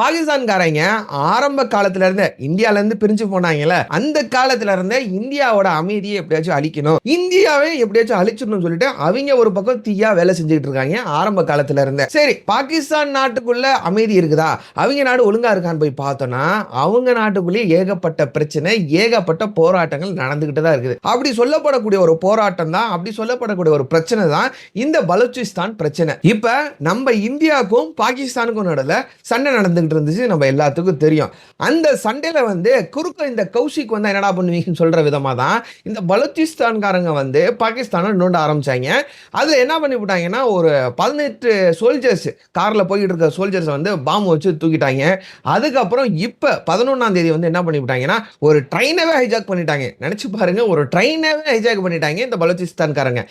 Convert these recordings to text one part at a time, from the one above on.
பாகிஸ்தான்காரங்க ஆரம்ப காலத்துல இருந்த இந்தியால இருந்து பிரிஞ்சு போனாங்கல்ல, அந்த காலத்துல இருந்த இந்தியாவோட அமைதியை எப்படியாச்சும் அழிக்கணும், இந்தியாவே எப்படியாச்சும் அழிச்சிடணும் சொல்லிட்டு அவங்க ஒரு பக்கம் தீயா வேலை செஞ்சுட்டு இருக்காங்க ஆரம்ப காலத்துல இருந்த. சரி, பாகிஸ்தான் நாட்டுக்குள்ள அமைதி இருக்குதா, அவங்க நாடு ஒழுங்கா இருக்கான்னு போய் பார்த்தோம்னா அவங்க நாட்டுக்குள்ளேயே ஏகப்பட்ட பிரச்சனை, ஏகப்பட்ட போராட்டங்கள் நடந்துகிட்டு தான் இருக்குது. அப்படி சொல்லப்படக்கூடிய ஒரு போராட்டம் தான், அப்படி சொல்லப்படக்கூடிய ஒரு பிரச்சனை தான் இந்த பலூச்சிஸ்தான் பிரச்சனை. இப்ப நம்ம இந்தியாவுக்கும் பாகிஸ்தானுக்கும் நடுவில் சண்டை நடந்து இருந்துச்சு, நம்ம எல்லாத்துக்கும் தெரியும். அந்த சண்டையில குறுக்க இந்த கௌஷிக் என்னடா பண்ணுவீங்கன்னு சொல்ற விதமா தான் இந்த பலூச்சிஸ்தான்காரங்க பாகிஸ்தானை நோண்ட ஆரம்பிச்சாங்க. அதுல என்ன பண்ணி விட்டாங்கன்னா, ஒரு 18 சோல்ஜர்ஸ் கார்ல போயிட்டு இருக்க சோல்ஜர்ஸ் பாம்பு வச்சு தூக்கிட்டாங்க. அதுக்கப்புறம் இப்ப 11ஆம் தேதி என்ன பண்ணி விட்டாங்கன்னா, ஒரு ட்ரெயினவே ஹைஜாக் பண்ணிட்டாங்க. நினைச்சு பாருங்க, ஒரு ட்ரெயினவே ஹைஜாக் பண்ணிட்டாங்க இந்த பலூச்சிஸ்தான்காரங்க.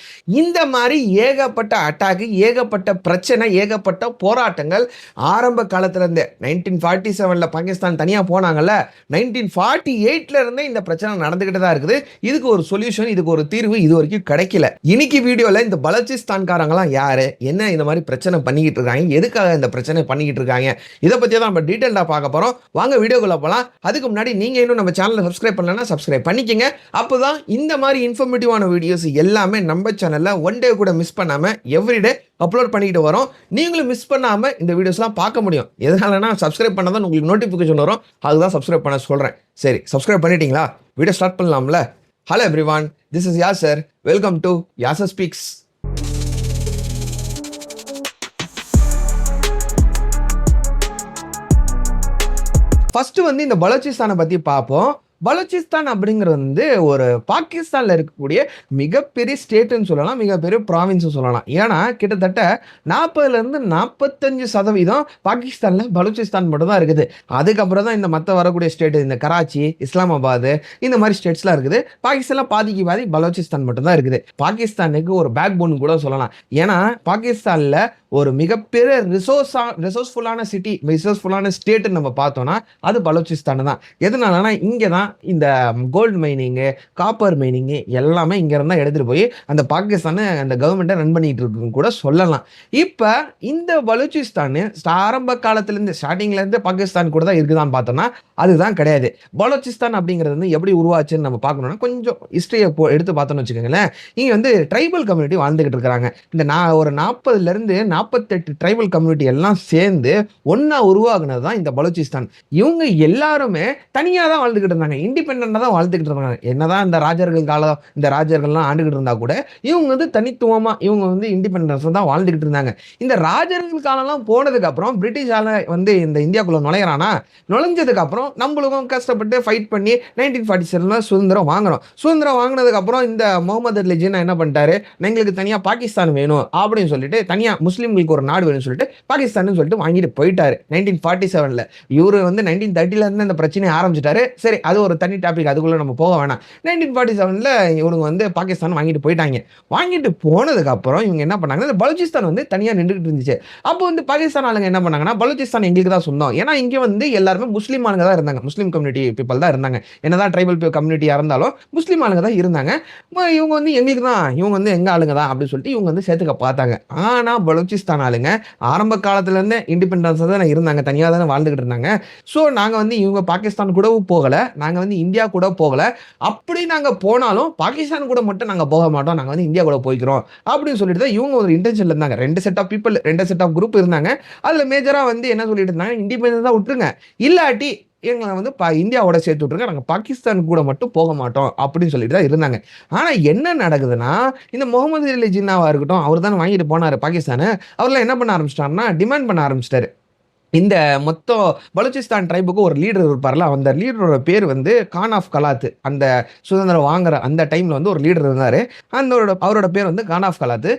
இந்த மாதிரி ஏகப்பட்ட அட்டாக், ஏகப்பட்ட பிரச்சனை, ஏகப்பட்ட போராட்டங்கள் ஆரம்ப காலத்துல இருந்தே 1947ல பாகிஸ்தான் தனியா போனாங்கல்ல, 1948ல இருந்தே இந்த பிரச்சனை நடந்துகிட்டு தான் இருக்குது. இதுக்கு ஒரு சொல்யூஷன், இதுக்கு ஒரு தீர்வு இது வரைக்கும் கிடைக்கல. இன்னைக்கு வீடியோல இந்த பலூச்சிஸ்தான்காரங்களாம் யாரு, என்ன இந்த மாதிரி பிரச்சனை பண்ணிக்கிட்டு இருக்காங்க, எதுக்காக இந்த பிரச்சனை பண்ணிக்கிட்டு இருக்காங்க, இதை பத்தி தான் நம்ம டீடைலா பார்க்க போறோம். வாங்க வீடியோக்குள்ள போலாம். அதுக்கு முன்னாடி நீங்க இன்னும் நம்ம சேனலை சப்ஸ்கிரைப் பண்ணலன்னா சப்ஸ்கிரைப் பண்ணிக்கங்க. அப்பதான் இந்த மாதிரி இன்ஃபர்மேட்டிவான வீடியோஸ் எல்லாமே நம்ம சேனல்ல ஒன் டே கூட மிஸ் பண்ணாம எவ்ரிடே அப்லோட் பண்ணிட்டு வரோம். நீங்களும் மிஸ் பண்ணாம இந்த வீடியோஸ்லாம் பார்க்க முடியும். எதனாலனா சப்ஸ்கிரைப் பண்ணாதான் உங்களுக்கு நோட்டிஃபிகேஷன் வரும். அதுதான் சப்ஸ்கிரைப் பண்ண சொல்றேன். சரி, சப்ஸ்கிரைப் பண்ணிட்டீங்களா? வீடியோ ஸ்டார்ட் பண்ணலாம்ல. Hello everyone, this is Yasir. Welcome to Yasir speaks. First இந்த பலூச்சிஸ்தானை பத்தி பார்ப்போம். பலூச்சிஸ்தான் அப்படிங்கிறது ஒரு பாகிஸ்தான்ல இருக்கக்கூடிய மிகப்பெரிய ஸ்டேட்னு சொல்லலாம், மிகப்பெரிய ப்ராவின்ஸ் சொல்லலாம். ஏன்னா கிட்டத்தட்ட 40லேருந்து 45% பாகிஸ்தான்ல பலூச்சிஸ்தான் மட்டும் தான் இருக்குது. அதுக்கப்புறம் தான் இந்த மற்ற வரக்கூடிய ஸ்டேட், இந்த கராச்சி, இஸ்லாமாபாத், இந்த மாதிரி ஸ்டேட்ஸ்லாம் இருக்குது. பாகிஸ்தான்ல பாதிக்கு பாதி பலூச்சிஸ்தான் மட்டும் தான் இருக்குது. பாகிஸ்தானுக்கு ஒரு பேக் போன் கூட சொல்லலாம். ஏன்னா பாகிஸ்தான்ல ஒரு மிகப்பெரிய ரிசோர்ஸ்ஃபுல்லான சிட்டி, ரிசோர்ஸ்ஃபுல்லான ஸ்டேட் நம்ம பார்த்தோம்னா அது பலூச்சிஸ்தான் தான். எதனாலனா இங்கே தான் இந்த கோல்டு மைனிங்கு, காப்பர் மைனிங்கு எல்லாமே இங்க இருந்தா எடுத்துட்டு போய் அந்த பாகிஸ்தானை அந்த கவர்மெண்ட்டை ரன் பண்ணிட்டு இருக்குன்னு கூட சொல்லலாம். இப்போ இந்த பலூச்சிஸ்தான் ஆரம்ப காலத்திலேருந்து ஸ்டார்டிங்ல இருந்து பாகிஸ்தான் கூட தான் இருக்குதான்னு பார்த்தோம்னா அதுதான் கிடையாது. பலூச்சிஸ்தான் அப்படிங்கிறது எப்படி உருவாச்சுன்னு நம்ம பார்க்கணும்னா கொஞ்சம் ஹிஸ்டரியை எடுத்து பார்த்தோம்னு வச்சுக்கோங்களேன். இங்கே ட்ரைபல் கம்யூனிட்டி வாழ்ந்துகிட்டு இருக்கிறாங்க. இந்த ஒரு 40லேருந்து 48 ட்ரைபல் கம்யூனிட்டி எல்லாம் சேர்ந்து ஒன்னா உருவாகுனது தான் இந்த பலூச்சிஸ்தான். இவங்க எல்லாருமே தனியாக தான் வாழ்ந்துகிட்டு இருந்தாங்க, இண்டிபெண்டா தான் வாழ்ந்துகிட்டு இருந்தாங்க. என்னதான் இந்த ராஜர்கள் காலம், இந்த ராஜர்கள்லாம் ஆண்டுகிட்டு இருந்தா கூட இவங்க தனித்துவமா இவங்க இண்டிபெண்டன்ஸ் தான் வாழ்ந்துகிட்டு இருந்தாங்க. இந்த ராஜர்கள் காலம்லாம் போனதுக்கு அப்புறம் பிரிட்டிஷால இந்த இந்தியாக்குள்ள நுழையிறானா, நுழைஞ்சதுக்கு அப்புறம் நம்மளுக்கும் கஷ்டப்பட்டு ஃபைட் பண்ணி 1947 சுதந்திரம் வாங்கணும். சுதந்திரம் வாங்கினதுக்கு அப்புறம் இந்த முகமது அலி ஜின்னா என்ன பண்ணிட்டாரு, எங்களுக்கு தனியா பாகிஸ்தான் வேணும் அப்படின்னு சொல்லிட்டு, தனியா முஸ்லீம்களுக்கு ஒரு நாடு வேணும்னு சொல்லிட்டு பாகிஸ்தான் சொல்லிட்டு வாங்கிட்டு போயிட்டாரு 1947ல. இவரு 1930ல இருந்து இந்த பிரச்சனையை ஆரம்பிச்சிட்டாரு. சரி, அது ஒரு தனி டாபிக், அதுக்குள்ள நம்ம போக வேணாம். 1947ல இவங்க பாகிஸ்தான் வாங்கிட்டு போயிட்டாங்க. வாங்கிட்டு போனதுக்கு அப்புறம் இவங்க என்ன பண்ணாங்கன்னா, இந்த பலூச்சிஸ்தான் தனியா நின்றுட்டு இருந்துச்சு. அப்போ பாகிஸ்தான் ஆளுங்க என்ன பண்ணாங்கன்னா, பலூச்சிஸ்தான் எங்களுக்கு தான் சொந்தம். ஏன்னா இங்க எல்லாருமே முஸ்லீம் ஆளுங்க தான் இருந்தாங்க, முஸ்லீம் கம்யூனிட்டி பீப்பிள் தான் இருந்தாங்க. என்னதான் ட்ரைபல் கம்யூனிட்டியா இருந்தாலும் முஸ்லீம் ஆளுங்க தான் இருந்தாங்க. இவங்க எங்களுக்கு தான், இவங்க எங்க ஆளுங்க தான் அப்படின்னு சொல்லிட்டு இவங்க சேர்த்துக்க பார்த்தாங்க. ஆனா பலூச்சிஸ்தான் ஆளுங்க ஆரம்ப காலத்துல இருந்து இண்டிபெண்டன்ஸ் தான் இருந்தாங்க, தனியாக தானே வாழ்ந்துகிட்டு இருந்தாங்க. ஸோ நாங்க இவங்க பாகிஸ்தான் கூடவும் போகல, நாங்க இந்தியா கூட போகல. அப்படி நாங்க போனாலும் பாகிஸ்தான் கூட மட்டும் நாங்க போக மாட்டோம், நாங்க இந்தியா கூட போய்க்கிறோம் அப்படின்னு சொல்லிட்டு தான் இவங்க ஒரு இன்டென்ஷன்ல இருந்தாங்க. 2 set of people, 2 set of group இருந்தாங்க. அதுல மேஜரா என்ன சொல்லிட்டு இருந்தாங்க, இண்டிபெண்டன்ஸ் தான் விட்டுருங்க, இல்லாட்டி எங்களை இந்தியாவோட சேர்த்து விட்டுருங்க, நாங்கள் பாகிஸ்தான் கூட மட்டும் போக மாட்டோம் அப்படின்னு சொல்லிட்டு தான் இருந்தாங்க. ஆனால் என்ன நடக்குதுன்னா, இந்த முகமது அலி ஜின்னாவா இருக்கட்டும், அவர் தானே வாங்கிட்டு போனார் பாகிஸ்தானு. அவர்லாம் என்ன பண்ண ஆரம்பிச்சிட்டாருன்னா, டிமாண்ட் பண்ண ஆரம்பிச்சிட்டாரு. இந்த மொத்தம் பலூச்சிஸ்தான் ட்ரைபுக்கு ஒரு லீடர் இருப்பார்ல, அந்த லீடரோட பேர் கான் ஆஃப் கலாத். அந்த சுதந்திரம் வாங்குற அந்த டைம்ல ஒரு லீடர் இருந்தாரு. அவரோட பேர் கான் ஆஃப் கலாத்.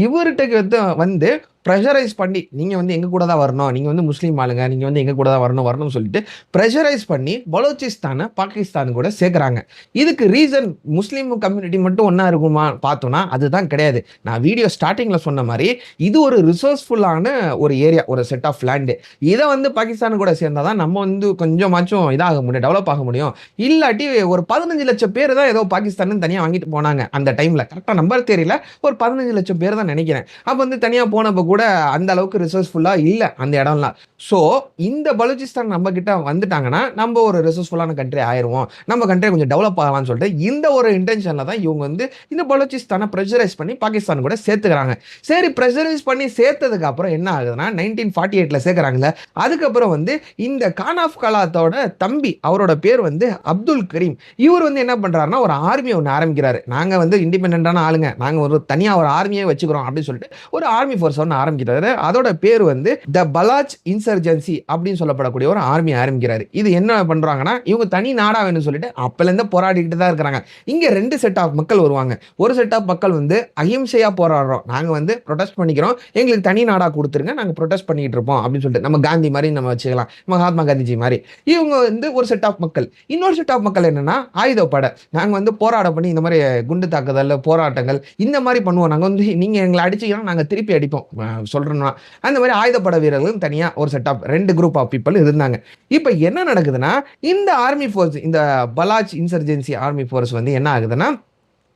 இவர்கிட்ட ப்ரெஷரைஸ் பண்ணி, நீங்கள் எங்கள் கூட தான் வரணும், நீங்கள் முஸ்லீம் ஆளுங்க, நீங்கள் எங்கள் கூட தான் வரணும்னு சொல்லிட்டு ப்ரெஷரைஸ் பண்ணி பலூச்சிஸ்தானை பாகிஸ்தான் கூட சேர்க்குறாங்க. இதுக்கு ரீசன் முஸ்லீம் கம்யூனிட்டி மட்டும் ஒன்றா இருக்குமா பார்த்தோன்னா அதுதான் கிடையாது. நான் வீடியோ ஸ்டார்டிங்கில் சொன்ன மாதிரி இது ஒரு ரிசோர்ஸ்ஃபுல்லான ஒரு ஏரியா, ஒரு செட் ஆஃப் லேண்டு. இதை பாகிஸ்தான் கூட சேர்ந்தால் தான் நம்ம கொஞ்சமாச்சும் இதாக முடியும், டெவலப் ஆக முடியும். இல்லாட்டி ஒரு 15 லட்சம் பேர் தான் ஏதோ பாகிஸ்தான் தனியாக வாங்கிட்டு போனாங்க அந்த டைமில். கரெக்டாக நம்பர் தெரியல, ஒரு 15 லட்சம் பேர் தான் நினைக்கிறேன். அப்போ தனியாக போனப்போ கூட அந்த அளவுக்கு ரிசோர்ஸ்ஃபுல்லா இல்ல அந்த இடம்லாம். ஸோ இந்த பலூச்சிஸ்தான் நம்ம கிட்ட வந்துட்டாங்கன்னா, நம்ம ஒரு ரிசோர்ஸ்ஃபுல்லான கண்ட்ரி ஆயிருவோம். நம்ம கண்ட்ரி கொஞ்சம் டெவலப் ஆகலாம்னு சொல்லிட்டு, இந்த ஒரு இன்டென்ஷன்ல தான் இவங்க வந்து இந்த பலூச்சிஸ்தான பிரஷரைஸ் பண்ணி பாகிஸ்தான் கூட சேர்த்துக்கிறாங்க. சரி பிரஷரைஸ் பண்ணி சேர்த்ததுக்கு அப்புறம் என்ன ஆகுதுன்னா, 1948ல சேர்க்கறாங்கல்ல, அதுக்கப்புறம் வந்து இந்த கான் ஆஃப் கலாத்தோட தம்பி, அவரோட பேர் வந்து அப்துல் கரீம். இவர் வந்து என்ன பண்றாருன்னா, ஒரு ஆர்மி ஒண்ணு ஆரம்பிக்கிறாரு. நாங்க வந்து இண்டிபெண்டன்டான ஆளுங்க. நாங்க ஒரு தனியா ஒரு ஆர்மியே வச்சுக்கிறோம் அப்படின்னு சொல்லிட்டு ஒரு ஆர்மி ஃபோர்ஸ் ஒண்ணு ஆரம்பிக்கிறாரு. அதோட பேர் வந்து த பலாச் இன்சர்ஜென்சி அப்படின்னு சொல்லப்படக்கூடிய ஒரு ஆர்மி ஆரம்பிக்கிறாரு. இது என்ன பண்றாங்கன்னா, இவங்க தனி நாடா வேணும்னு சொல்லிட்டு அப்பல இருந்து போராடிக்கிட்டு தான் இருக்கிறாங்க. இங்க 2 செட் ஆஃப் மக்கள் வருவாங்க. ஒரு செட் ஆஃப் மக்கள் வந்து அஹிம்சையா போராடுறோம். நாங்க வந்து புரொடெஸ்ட் பண்ணிக்கிறோம். எங்களுக்கு தனி நாடா குடுத்துருங்க. நாங்க புரொடெஸ்ட் பண்ணிட்டு இருப்போம் அப்படின்னு சொல்லிட்டு நம்ம காந்தி மாதிரி நம்ம வச்சுக்கலாம். மகாத்மா காந்திஜி மாதிரி. இவங்க வந்து ஒரு செட் ஆஃப் மக்கள். இன்னொரு செட் ஆஃப் மக்கள் என்னன்னா ஆயுதப்படை. நாங்க வந்து போராட பண்ணி இந்த மாதிரி குண்டு தாக்குதல், போராட்டங்கள் இந்த மாதிரி பண்ணுவோம். நாங்க வந்து நீங்க எங்களை அடிச்சீங்கன்னா நாங்க திருப்பி அடிப்போம். சொல்றேன்னா அந்த மாதிரி ஆயுதப்படை வீரர்களும் தனியா ஒரு set of 2 group of people இருந்தாங்க. இப்ப என்ன நடக்குதுன்னா, இந்த ஆர்மி ஃபோர்ஸ் இந்த பலாச் இன்சர்ஜென்சி ஆர்மி ஃபோர்ஸ் வந்து என்ன ஆகுதுன்னா,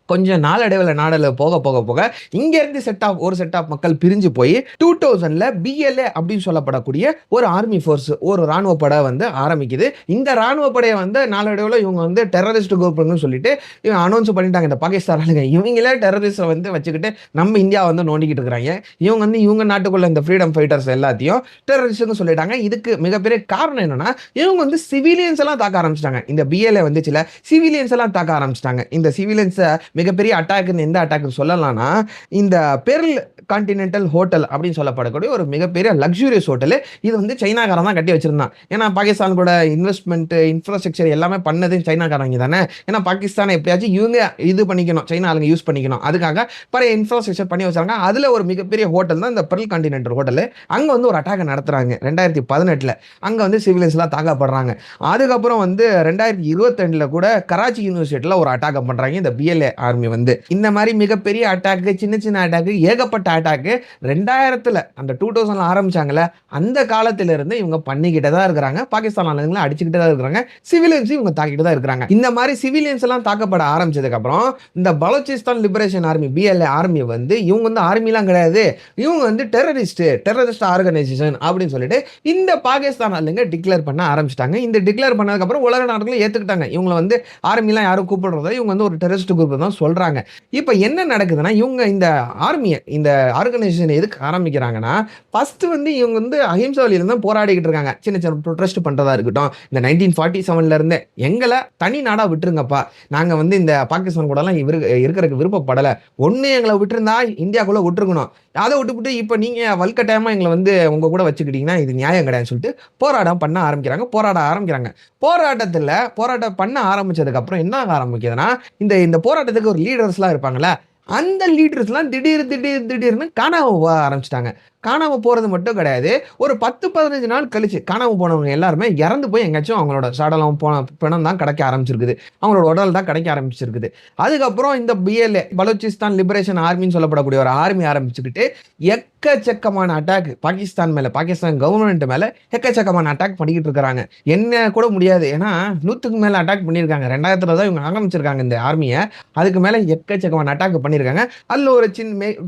கொஞ்சம் நாளடைவுல போக போக போக இங்க இருந்து ஒரு செட் ஆஃப் மக்கள் பிரிஞ்சு போய் 2000ல பிஎல்ஏ அப்படின்னு சொல்லப்படக்கூடிய ஒரு ஆர்மி ஃபோர்ஸ் ஒரு ராணுவ படை வந்து ஆரம்பிக்குது. இந்த ராணுவ படையை வந்து நாளடைவுல இவங்க வந்து டெரரிஸ்ட் குரூப்னு சொல்லிட்டு இவங்க அனௌன்ஸ் பண்ணிட்டாங்க. இந்த பாகிஸ்தான் ஆளுங்க இவங்களே டெரரிஸ்ட வந்து வச்சுக்கிட்டு நம்ம இந்தியா வந்து நோண்டிக்கிட்டு இருக்காங்க. இவங்க வந்து இவங்க நாட்டுக்குள்ள இந்த ஃப்ரீடம் ஃபைட்டர்ஸ் எல்லாத்தையும் டெரரிஸ்ட்னு சொல்லிட்டாங்க. இதுக்கு மிகப்பெரிய காரணம் என்னன்னா, இவங்க வந்து சிவிலியன்ஸ் எல்லாம் தாக்க ஆரம்பிச்சிட்டாங்க. இந்த பிஎல்ஏ வந்துச்சுல சிவிலியன்ஸ் எல்லாம் தாக்க ஆரம்பிச்சிட்டாங்க. இந்த சிவிலியன்ஸை மிகப்பெரிய அட்டாக்னு எந்த அட்டாக் சொல்லலாம்னா, இந்த பெர்ல் கான்டினென்டல் ஹோட்டல் அப்படின்னு சொல்லப்படக்கூடிய ஒரு மிகப்பெரிய லக்ஸூரியஸ் ஹோட்டல். இது வந்து சைனாக்காரன் தான் கட்டி வச்சிருந்தான். ஏன்னா பாகிஸ்தான் கூட இன்வெஸ்ட்மெண்ட் இன்ஃப்ராஸ்ட்ரக்சர் எல்லாமே பண்ணது சைனாக்காரங்க தானே. ஏன்னா பாகிஸ்தானை எப்படியாச்சும் இவங்க இது பண்ணிக்கணும், சைனா ஆளுங்க யூஸ் பண்ணிக்கணும். அதுக்காக பழைய இன்ஃப்ராஸ்ட்ரக்சர் பண்ணி வச்சாங்க. அதுல ஒரு மிகப்பெரிய ஹோட்டல் தான் இந்த பெர்ல் கான்டினென்டல் ஹோட்டல். அங்க வந்து ஒரு அட்டாக் நடத்துறாங்க 2018ல. அங்க வந்து சிவிலியன்ஸ் எல்லாம் தாக்கப்படுறாங்க. அதுக்கப்புறம் வந்து 2022ல கூட கராச்சி யூனிவர்சிட்டியில ஒரு அட்டாக் பண்றாங்க இந்த பிஎல்ஏ ஆர்மி வந்து. இந்த மாதிரி மிகப்பெரிய அட்டாக், சின்ன சின்ன அட்டாக், ஏகப்பட்ட அட்டாக் 2000ல அந்த 2000ல ஆரம்பிச்சாங்கல்ல, அந்த காலத்துல இருந்து இவங்க பண்ணிக்கிட்டே தான் இருக்கிறாங்க. பாகிஸ்தான் ஆளுங்களை அடிச்சுக்கிட்டே தான் இருக்கிறாங்க. சிவிலியன்ஸ் இவங்க தாக்கிட்டு தான் இருக்கிறாங்க. இந்த மாதிரி சிவிலியன்ஸ் எல்லாம் தாக்கப்பட ஆரம்பிச்சதுக்கு அப்புறம் இந்த Balochistan Liberation Army BLA army வந்து இவங்க வந்து ஆர்மிலாம் கிடையாது, இவங்க வந்து டெரரிஸ்ட் ஆர்கனைசேஷன் அப்படின்னு சொல்லிட்டு இந்த பாகிஸ்தான் ஆளுங்க டிக்ளேர் பண்ண ஆரம்பிச்சிட்டாங்க. இந்த டிக்ளேர் பண்ணதுக்கு அப்புறம் உலக நாடுகளும் ஏத்துக்கிட்டாங்க. இவங்க வந்து ஆர்மிலாம் யாரும் கூப்பிடுறத இவங்க வந்து ஒரு டெரரிஸ்ட் குரூப் தான் சொல்றாங்க. இப்ப என்ன நடக்குதுன்னா, இவங்க இந்த ஆர்மியை இந்த ஆர்கனைசேஷன் எதுக்கு ஆரம்பிக்கிறாங்கன்னா, ஃபர்ஸ்ட் வந்து இவங்க வந்து அஹிம்சை வழியில தான் போராடிக்கிட்டு இருக்காங்க. சின்ன சின்ன ப்ரொடெஸ்ட் பண்றதா இருக்கட்டும். இந்த 1947ல இருந்தே எங்களை தனி நாடா விட்டுருங்கப்பா, நாங்க வந்து இந்த பாகிஸ்தான் கூட எல்லாம் இருக்கிறதுக்கு விருப்பப்படல, ஒண்ணு எங்களை விட்டுருந்தா இந்தியாக்குள்ள விட்டுருக்கணும், அதை விட்டுவிட்டு இப்ப நீங்க வல்கட்டாயமா எங்களை வந்து உங்க கூட வச்சுக்கிட்டீங்கன்னா இது நியாயம் கிடையாதுன்னு சொல்லிட்டு போராட்டம் பண்ண ஆரம்பிக்கிறாங்க. போராட்டம் பண்ண ஆரம்பிச்சதுக்கு அப்புறம் என்ன ஆக ஆரம்பிக்குதுன்னா, இந்த போராட்டத்துக்கு ஒரு லீடர்ஸ்லாம் இருப்பாங்கல்ல, அந்த லீடர்ஸ்லாம் திடீர்னு காணாம போக ஆரம்பிச்சுட்டாங்க. காணாம போறது மட்டும் கிடையாது, ஒரு 10, 15 நாள் கழிச்சு காணாம போனவங்க எல்லாருமே இறந்து போய் எங்கேயாச்சும் அவங்களோட சடலம் பிணம் தான் கிடைக்க ஆரம்பிச்சிருக்குது. அவங்களோட உடல் தான் கிடைக்க ஆரம்பிச்சிருக்குது. அதுக்கப்புறம் இந்த பிஎல்ஏ பலூச்சிஸ்தான் லிபரேஷன் ஆர்மின்னு சொல்லப்படக்கூடிய ஒரு ஆர்மி ஆரம்பிச்சுக்கிட்டு எக்கச்சக்கமான அட்டாக் பாகிஸ்தான் கவர்மெண்ட் மேல எக்கச்சக்கமான அட்டாக் பண்ணிக்கிட்டு இருக்கிறாங்க. என்ன கூட முடியாது. ஏன்னா 100க்கு மேல அட்டாக் பண்ணியிருக்காங்க. 2000ல தான் இவங்க ஆரம்பிச்சிருக்காங்க இந்த ஆர்மியை. அதுக்கு மேல எக்கச்சக்கமான அட்டாக் பண்ணியிருக்காங்க. அதுல ஒரு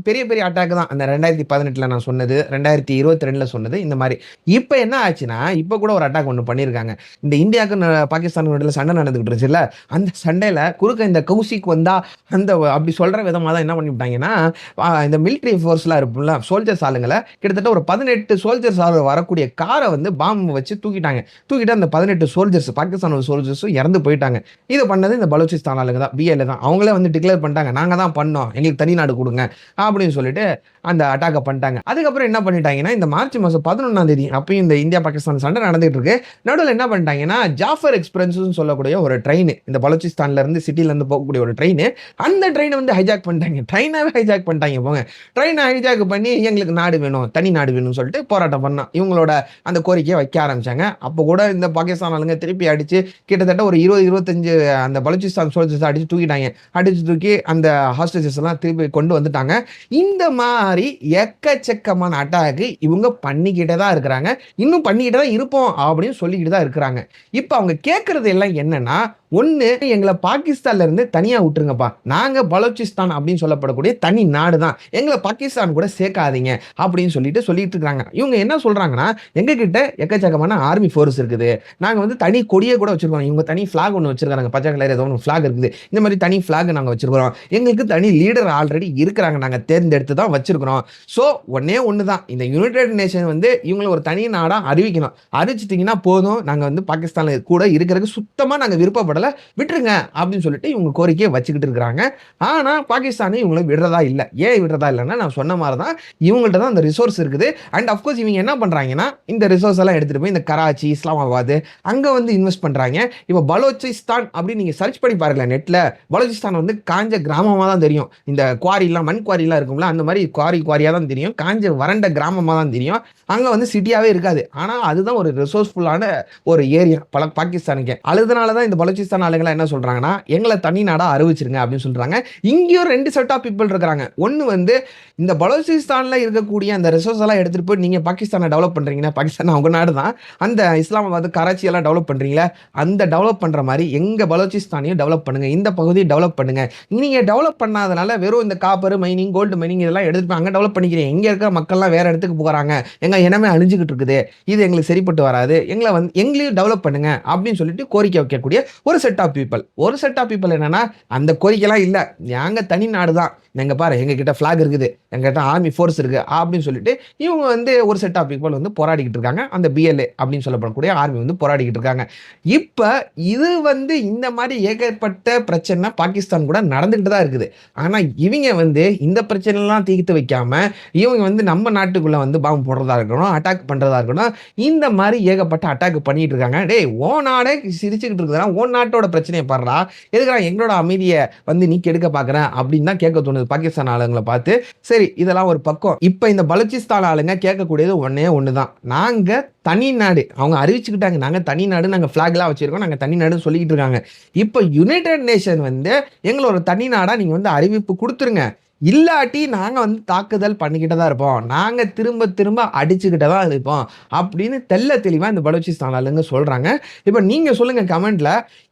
பெரிய பெரிய அட்டாக் தான் அந்த 2018ல நான் சொன்னது, 2022ல சொன்னது. இந்த மாதிரி இப்ப என்ன ஆச்சுன்னா, இப்ப கூட ஒரு அட்டாக் ஒண்ணு பண்ணியிருக்காங்க. இந்த இந்தியாவுக்கு பாகிஸ்தானுக்கு இடையில சண்டை நடந்துகிட்டு இருந்துச்சுல்ல, அந்த சண்டையில குறுக்க இந்த கௌசிக் வந்தா அந்த அப்படி சொல்ற விதமா தான் என்ன பண்ணிவிட்டாங்கன்னா, இந்த மிலிட்டரி ஃபோர்ஸ்லாம் இருக்கும்ல, சோல்ஜர்ஸ் ஆளுங்களை கிட்டத்தட்ட ஒரு 18 சோல்ஜர்ஸ் வரக்கூடிய காரை வந்து பாம்பு வச்சு தூக்கிட்டு அந்த 18 சோல்ஜர்ஸ் பாகிஸ்தான் சோல்ஜர்ஸும் இறந்து போயிட்டாங்க. இது பண்ணது இந்த பலூச்சிஸ்தான் ஆளுங்க தான், பிஎல்ஏ தான். அவங்களே வந்து டிக்ளேர் பண்ணிட்டாங்க, நாங்க தான் பண்ணோம், எங்களுக்கு தனி நாடு கொடுங்க அப்படின்னு சொல்லிட்டு அந்த அட்டாக்கை பண்ணிட்டாங்க. அதுக்கப்புறம் என்ன பண்ணிட்டாங்கன்னா, இந்த மார்ச் மாசம் 11ஆம் தேதி அப்பயும் இந்த இந்தியா பாகிஸ்தான் சண்டை நடந்துட்டு இருக்கு. நடுவில் என்ன பண்ணிட்டாங்கன்னா, ஜாஃபர் எக்ஸ்பிரஸ்ன்னு சொல்லக்கூடிய ஒரு ட்ரெயின், இந்த பலூச்சிஸ்தான்ல இருந்து சிட்டில இருந்து போகக்கூடிய ஒரு ட்ரெயின், அந்த ட்ரெயினை வந்து ஹைஜாக் பண்ணிட்டாங்க. ட்ரெயினாவே ஹைஜாக் பண்ணிட்டாங்க. போங்க, ட்ரெயினை ஹைஜாக் பண்ணி எங்களுக்கு நாடு வேணும், தனி நாடு வேணும்னு சொல்லிட்டு போராட்டம் பண்ணோம். இவங்களோட அந்த கோரிக்கையை வைக்க ஆரம்பிச்சாங்க. அப்போ கூட இந்த பாகிஸ்தான் ஆளுங்க திருப்பி அடிச்சு கிட்டத்தட்ட ஒரு 20-25 அந்த பலூச்சிஸ்தான் சோல்ஜர்ஸ் அடிச்சு தூக்கி அந்த ஹாஸ்டேஜஸ் எல்லாம் திருப்பி கொண்டு வந்துட்டாங்க. இந்த மாதிரி எக்கச்சக்கமான அட்டாக் இவங்க பண்ணிக்கிட்டே தான் இருக்கிறாங்க. இன்னும் பண்ணிக்கிட்டே தான் இருப்போம் அப்படின்னு சொல்லிக்கிட்டு தான் இருக்கிறாங்க. இப்ப அவங்க கேட்கறது எல்லாம் என்னன்னா, ஒண்ணு எங்கள பாகிஸ்தான்ல இருந்து தனியா விட்டுருங்கப்பா. நாங்க பலூச்சிஸ்தான் அப்படின்னு சொல்லப்படக்கூடிய தனி நாடு தான். எங்கள பாகிஸ்தான் கூட சேர்க்காதீங்க அப்படின்னு சொல்லிட்டு இருக்காங்க. இவங்க என்ன சொல்றாங்கன்னா, எங்க கிட்ட எக்கச்சக்கமான ஆர்மி ஃபோர்ஸ் இருக்குது. நாங்க வந்து தனி கொடியே கூட வச்சிருக்கோம். இவங்க தனி ஃபிளாக் ஒண்ணு வச்சிருக்காங்க. பச்சை கலர் ஏதோ ஒண்ணு ஃபிளாக் இருக்குது. இந்த மாதிரி தனி ஃபிளாக் நாங்க வச்சிருக்கிறோம். எங்களுக்கு தனி லீடர் ஆல்ரெடி இருக்கிறாங்க. நாங்க தேர்ந்தெடுத்து தான் வச்சிருக்கிறோம். சோ ஒண்ணே ஒண்ணு தான். இந்த யுனைடெட் நேஷன் வந்து இவங்கள ஒரு தனி நாடா அறிவிக்கணும். அறிவிச்சிட்டீங்கன்னா போதும். நாங்க வந்து பாகிஸ்தான்ல கூட இருக்கிறதுக்கு சுத்தமா நாங்க விருப்பப்படல. விட்டுருங்க அப்படின்னு சொல்லிட்டு இவங்க கோரிக்கையை வச்சுக்கிட்டு இருக்காங்க. ஆனா பாகிஸ்தானே இவங்களை விடுறதா இல்ல. ஏன் விடுறதா இல்லைன்னா நான் சொன்ன மாதிரி தான் இவங்கள்ட்ட தான் அந்த ரிசோர்ஸ் இருக்குது. அண்ட் அஃப்கோர்ஸ் இவங்க என்ன பண்றாங்கன்னா இந்த ரிசோர்ஸ் எல்லாம் எடுத்துட்டு போய் இந்த கராச்சி, இஸ்லாமாபாத் அங்க வந்து இன்வெஸ்ட் பண்றாங்க. இப்ப பலோச்சிஸ்தான் அப்படின்னு நீங்க சர்ச் பண்ணி பாருங்களேன் நெட்ல. பலோச்சிஸ்தான் வந்து காஞ்ச கிராமமா தான் தெரியும். இந்த குவாரி எல்லாம் மண் குவாரி எல்லாம் இருக்கும்ல, அந்த மாதிரி குவாரியா தான் தெரியும். காஞ்ச வறண்ட கிராமமா தான் தெரியும். அங்க வந்து சிட்டியாவே இருக்காது. ஆனா அதுதான் ஒரு ரிசோர்ஸ்ஃபுல்லான ஒரு ஏரியா பாகிஸ்தானுக்கு. அதனால தான் இந்த பலூச்சிஸ்தான் ஆளுங்க என்ன சொல்றாங்கன்னா, எங்களை தனி நாடா அறிவிச்சிருங்க அப்படின்னு சொல்றாங்க. இங்கேயும் 2 செட் ஆஃப் பீப்பிள் இருக்காங்க. ஒன்னு வந்து இந்த பலூச்சிஸ்தான்ல இருக்கக்கூடிய அந்த ரிசோர்ஸ் எல்லாம் எடுத்துட்டு போய் நீங்க பாகிஸ்தானை டெவலப் பண்றீங்கன்னா, பாகிஸ்தான் அவங்க நாடு தான். அந்த இஸ்லாமாபாத், கராச்சி எல்லாம் டெவலப் பண்றீங்களா, அந்த டெவலப் பண்ற மாதிரி எங்க பலூச்சிஸ்தானையும் டெவலப் பண்ணுங்க. இந்த பகுதியை டெவலப் பண்ணுங்க. நீங்க டெவலப் பண்ணாதனால வெறும் இந்த காப்பர் மைனிங், கோல்டு மைனிங் இதெல்லாம் எடுத்துட்டு போய் அங்க டெவலப் பண்ணிக்கிறீங்க. இங்க இருக்க மக்கள்லாம் வேற இடத்துக்கு போறாங்க. எங்க இனமே அழிஞ்சுக்கிட்டு இருக்குது. இது எங்களுக்கு சரிப்பட்டு வராது. எங்களையும் டெவலப் பண்ணுங்க அப்படின்னு சொல்லிட்டு கோரிக்கை வைக்கக்கூடிய ஒரு செட் ஆஃப் பீப்பிள். ஒரு செட் ஆஃப் பீப்பிள் என்னன்னா, அந்த கோரிக்கைலாம் இல்ல. நாங்க தனி நாடு தான். எங்க பாரு எங்க கிட்ட ஃபிளாக் இருக்குது. எங்க கிட்ட ஆர்மி ஃபோர்ஸ் இருக்கு அப்படின்னு சொல்லிட்டு இவங்க வந்து ஒரு செட் ஆஃப் பீப்பிள் வந்து போராடிக்கிட்டு இருக்காங்க. அந்த பிஎல்ஏ அப்படின்னு சொல்லப்படக்கூடிய ஆர்மி வந்து போராடிக்கிட்டு இருக்காங்க. இப்ப இது வந்து இந்த மாதிரி ஏகப்பட்ட பிரச்சனை பாகிஸ்தான் கூட நடந்துகிட்டு தான் இருக்குது. ஆனா இவங்க வந்து இந்த பிரச்சனை எல்லாம் தீர்த்து வைக்காம இவங்க வந்து நம்ம நாட்டுக்குள்ள வந்து பாம்பு போடுறதா இருக்கணும், அட்டாக் பண்றதா இருக்கணும். இந்த மாதிரி ஏகப்பட்ட அட்டாக் பண்ணிட்டு இருக்காங்க. டேய் ஓ நாடே சிரிச்சுக்கிட்டு இருக்குதுன்னா ஓ நாட்டோட பிரச்சனையை பாடுறா, எதுக்குடா எங்களோட அமைதியை வந்து நீ கெடுக்க பாக்குறேன் அப்படின்னு தான் கேட்க தோணுது பாகிஸ்தான் ஆளுங்களை பார்த்து. சரி இதெல்லாம் ஒரு பக்கம். இப்ப இந்த பலூச்சிஸ்தான் ஆளுங்க கேட்கக்கூடியது ஒன்னே ஒண்ணுதான். நாங்க தனி நாடு, அவங்க அறிவிச்சுக்கிட்டாங்க நாங்க தனி நாடு, நாங்க பிளாக் எல்லாம் வச்சிருக்கோம், நாங்க தனி நாடுன்னு சொல்லிக்கிட்டு இருக்காங்க. இப்ப யுனைடெட் நேஷன் வந்து எங்களோட தனி நாடா நீங்க வந்து அறிவிப்பு கொடுத்துருங்க. இல்லாட்டி நாங்க வந்து தாக்குதல் பண்ணிக்கிட்டு தான் இருப்போம். நாங்க திரும்ப திரும்ப அடிச்சுக்கிட்டு தான் இருப்போம் அப்படின்னு தெளிவா இந்த பலூச்சிஸ்தான் ஆளுங்க சொல்றாங்க. இப்ப நீங்க சொல்லுங்க கமெண்ட்ல,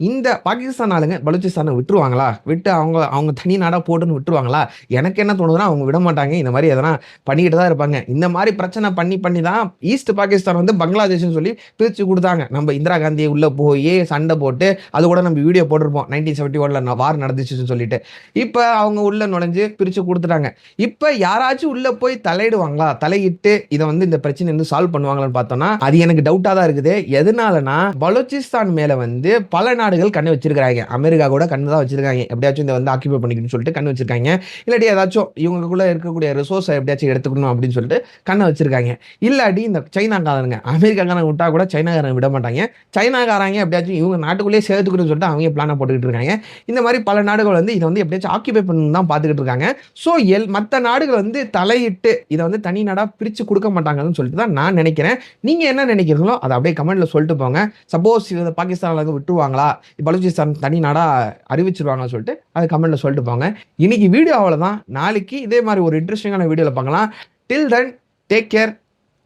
இந்த பாகிஸ்தான் ஆளுங்க பலூச்சிஸ்தானை விட்டுருவாங்களா? விட்டு அவங்க தனி நாடா போட்டுன்னு விட்டுருவாங்களா? எனக்கு என்ன தோணுதுன்னா அவங்க விட மாட்டாங்க. இந்த மாதிரி எதனா பண்ணிக்கிட்டு தான் இருப்பாங்க. இந்த மாதிரி பிரச்சனை பண்ணி தான் ஈஸ்ட் பாகிஸ்தான் வந்து பங்களாதேஷ்னு சொல்லி பிரிச்சு கொடுத்தாங்க. நம்ம இந்திரா காந்தி உள்ள போய் சண்டை போட்டு அது கூட நம்ம வீடியோ போட்டிருப்போம். 1971 வார் நடந்துச்சுன்னு சொல்லிட்டு. இப்ப அவங்க உள்ள நுழைஞ்சு பிரிச்சு கொடுத்துட்டாங்க. இப்ப யாராச்சும் உள்ள போய் தலையிடுவாங்களா? தலையிட்டு இதை வந்து இந்த பிரச்சனை வந்து சால்வ் பண்ணுவாங்களான்னு பார்த்தோம்னா அது எனக்கு டவுட்டா தான் இருக்குது. எதனாலனா பலூச்சிஸ்தான் மேல வந்து பல நாடுகள் கண்ணு வச்சிருக்காங்க. அமெரிக்கா கூட கண்ணு தான் வச்சிருக்காங்க. எப்படியாச்சும் இதை வந்து ஆக்கிபை பண்ணிக்கணும்னு சொல்லிட்டு கண்ணு வச்சிருக்காங்க. இல்லாட்டி ஏதாச்சும் இவங்களுக்குள்ள இருக்கக்கூடிய ரிசோர்ஸை எப்படியாச்சும் எடுத்துக்கணும் அப்படின்னு சொல்லிட்டு கண்ணை வச்சிருக்காங்க. இல்லாட்டி இந்த சைனாக்காரங்க, அமெரிக்காக்காரங்க விட்டா கூட சைனாக்காரங்க விட மாட்டாங்க. சைனாக்காரங்க எப்படியாச்சும் இவங்க நாட்டுக்குள்ளேயே சேர்த்துக்கணும்னு சொல்லிட்டு அவங்க பிளான போட்டுக்கிட்டு இருக்காங்க. இந்த மாதிரி பல நாடுகள் வந்து இதை வந்து எப்படியாச்சும் ஆக்கிபை பண்ணணும் தான் பார்த்துக்கிட்டு இருக்காங்க. ஸோ மற்ற நாடுகள் வந்து தலையிட்டு இதை வந்து தனி நாடாக பிரித்து கொடுக்க மாட்டாங்கன்னு சொல்லிட்டு தான் நான் நினைக்கிறேன். நீங்கள் என்ன நினைக்கிறீங்களோ அதை அப்படியே கமெண்ட்டில் சொல்லிட்டு போங்க. சப்போஸ் இதை பாகிஸ்தானில் விட்டுருவாங்களா, பலூச்சிஸ்தான் தனி நாடாக அறிவிச்சிருவாங்கன்னு சொல்லிட்டு அதை கமெண்ட்டில் சொல்லிட்டு போங்க. இன்னைக்கு வீடியோ அவ்வளோதான். நாளைக்கு இதே மாதிரி ஒரு இன்ட்ரெஸ்டிங்கான வீடியோவில் பார்க்கலாம். டில் தென் டேக் கேர்.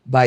பாய்.